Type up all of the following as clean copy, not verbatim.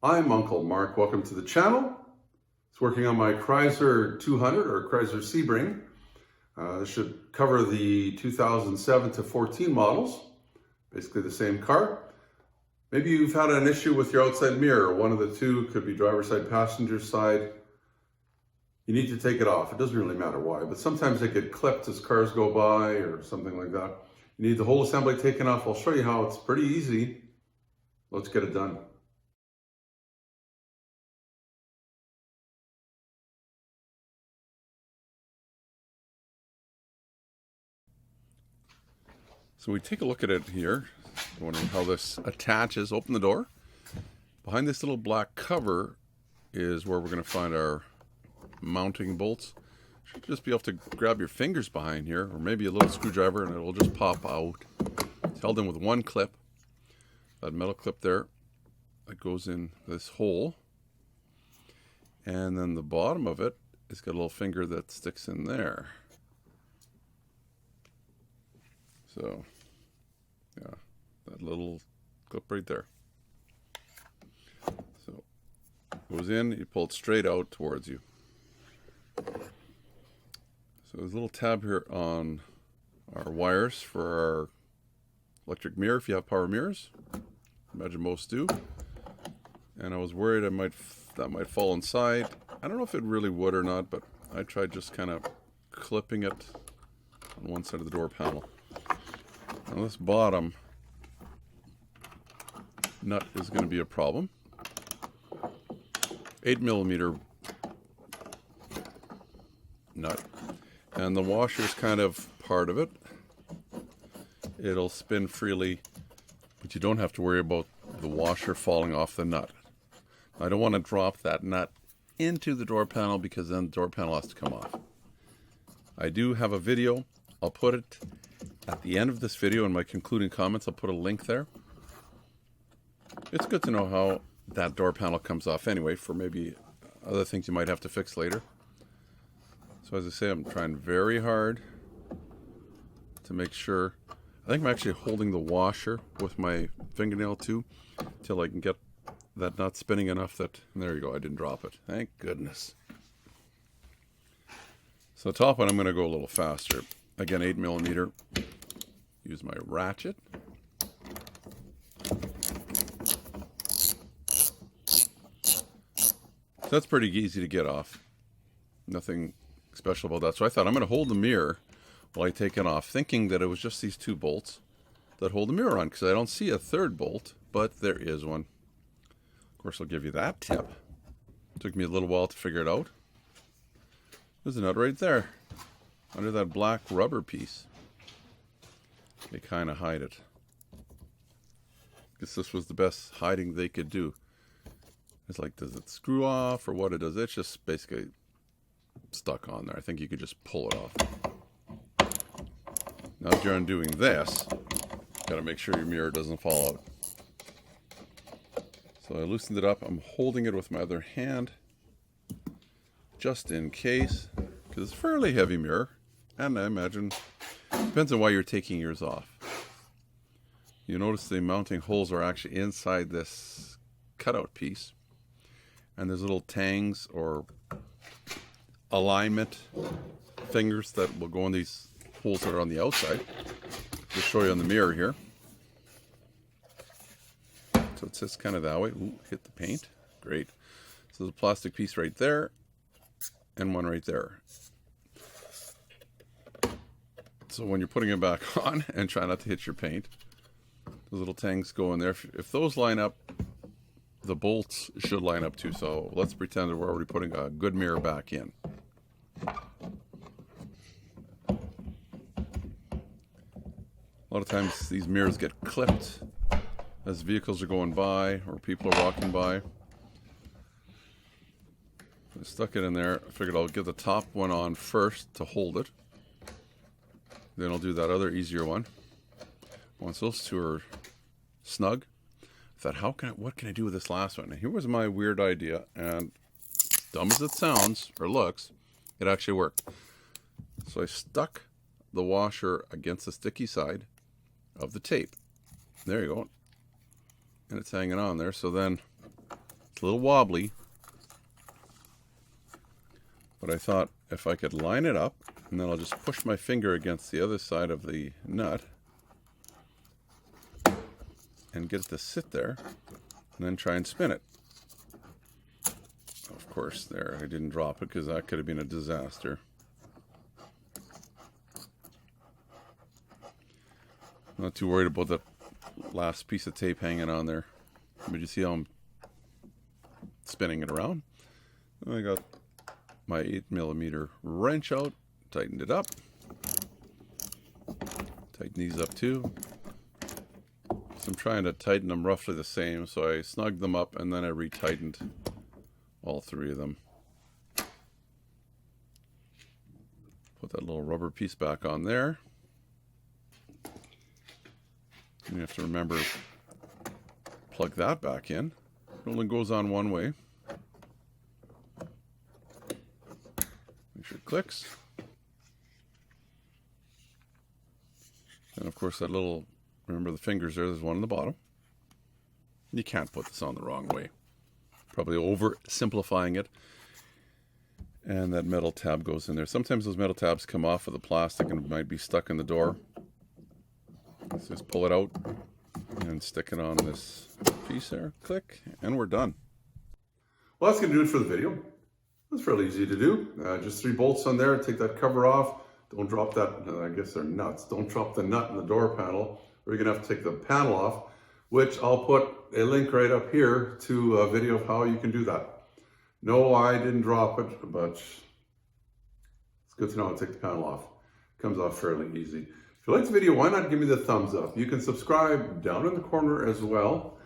I'm Uncle Mark. Welcome to the channel. It's working on my Chrysler 200 or Chrysler Sebring. This should cover the 2007 to 14 models, basically the same car. Maybe you've had an issue with your outside mirror. One of the two, could be driver's side, passenger side. You need to take it off. It doesn't really matter why, but sometimes they get clipped as cars go by or something like that. You need the whole assembly taken off. I'll show you how. It's pretty easy. Let's get it done. So we take a look at it here, wondering how this attaches. Open the door. Behind this little black cover is where we're going to find our mounting bolts. Should just be able to grab your fingers behind here, or maybe a little screwdriver, and it will just pop out. It's held in with one clip, that metal clip there that goes in this hole, and then the bottom of it has got a little finger that sticks in there. So yeah, that little clip right there. So it goes in, you pull it straight out towards you. So there's a little tab here on our wires for our electric mirror if you have power mirrors. Imagine most do. And I was worried that might fall inside. I don't know if it really would or not, but I tried just kind of clipping it on one side of the door panel. Now this bottom nut is going to be a problem. 8mm nut, and the washer is kind of part of it. It'll spin freely, but you don't have to worry about the washer falling off the nut. I don't want to drop that nut into the door panel because then the door panel has to come off. I do have a video. I'll put it at the end of this video in my concluding comments. I'll put a link there. It's good to know how that door panel comes off anyway, for maybe other things you might have to fix later. So as I say, I'm trying very hard to make sure. I think I'm actually holding the washer with my fingernail too, till I can get that nut spinning enough that, and there you go, I didn't drop it. Thank goodness. So the top one, I'm going to go a little faster. Again, 8mm. Use my ratchet. So that's pretty easy to get off. Nothing special about that. So I thought I'm going to hold the mirror while I take it off, thinking that it was just these two bolts that hold the mirror on, because I don't see a third bolt, but there is one. Of course, I'll give you that tip. It took me a little while to figure it out. There's a nut right there, under that black rubber piece. They kind of hide it. Guess this was the best hiding they could do. It's like, does it screw off or what it does? It's just basically stuck on there. I think you could just pull it off. Now if you're undoing this, got to make sure your mirror doesn't fall out. So I loosened it up. I'm holding it with my other hand just in case, because it's a fairly heavy mirror, and I imagine depends on why you're taking yours off. You notice the mounting holes are actually inside this cutout piece, and there's little tangs or alignment fingers that will go in these holes that are on the outside. Just show you on the mirror here. So it sits kind of that way. Ooh, hit the paint. Great. So there's a plastic piece right there and one right there. So when you're putting it back on, and try not to hit your paint, those little tangs go in there. If those line up, the bolts should line up too. So let's pretend that we're already putting a good mirror back in. A lot of times these mirrors get clipped as vehicles are going by or people are walking by. I stuck it in there. I figured I'll get the top one on first to hold it. Then I'll do that other easier one. Once those two are snug, I thought, what can I do with this last one? And here was my weird idea, and dumb as it sounds or looks, it actually worked. So I stuck the washer against the sticky side of the tape. There you go. And it's hanging on there. So then It's a little wobbly, but I thought if I could line it up, and then I'll just push my finger against the other side of the nut and get it to sit there, and then try and spin it. Of course, there, I didn't drop it because that could have been a disaster. Not too worried about that last piece of tape hanging on there. But you see how I'm spinning it around? I got my 8mm wrench out, tightened it up. Tighten these up too. So I'm trying to tighten them roughly the same, so I snugged them up and then I retightened all three of them. Put that little rubber piece back on there. You have to remember, plug that back in. It only goes on one way. Make sure it clicks. And of course that little, remember the fingers there, there's one on the bottom. You can't put this on the wrong way. Probably oversimplifying it. And that metal tab goes in there. Sometimes those metal tabs come off of the plastic and might be stuck in the door. Let's just pull it out and stick it on this piece there. Click, and we're done. Well, that's going to do it for the video. It's fairly easy to do. Just 3 bolts on there. Take that cover off. Don't drop that, I guess they're nuts. Don't drop the nut in the door panel, or you're going to have to take the panel off, which I'll put a link right up here to a video of how you can do that. No, I didn't drop it, but it's good to know how to take the panel off. It comes off fairly easy. If you like the video, why not give me the thumbs up? You can subscribe down in the corner as well.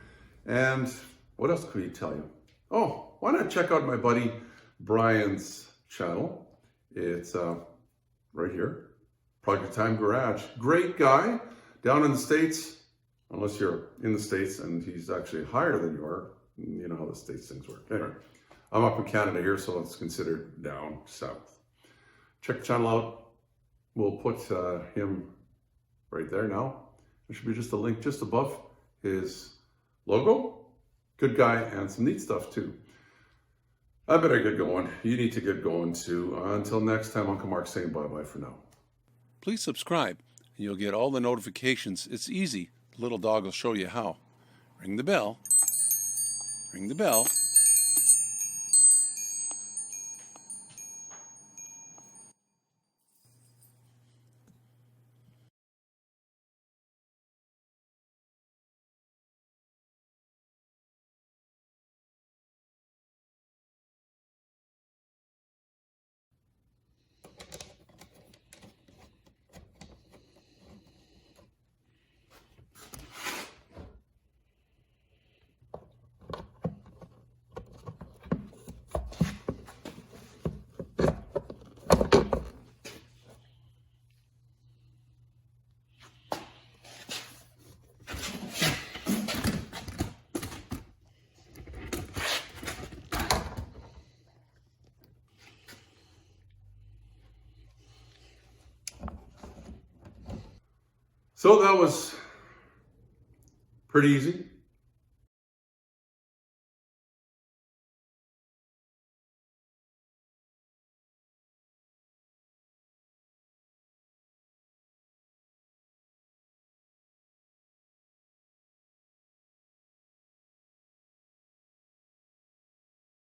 And what else could he tell you? Oh, why not check out my buddy Brian's channel? It's right here, Project Time Garage. Great guy, down in the States, unless you're in the States and he's actually higher than you are. You know how the States things work. Anyway, I'm up in Canada here, so it's considered down south. Check the channel out. We'll put him right there now. There should be just a link just above his logo. Good guy and some neat stuff too. I better get going. You need to get going too. Until next time, Uncle Mark saying bye-bye for now. Please subscribe and you'll get all the notifications. It's easy. The little dog will show you how. Ring the bell. Ring the bell. So that was pretty easy.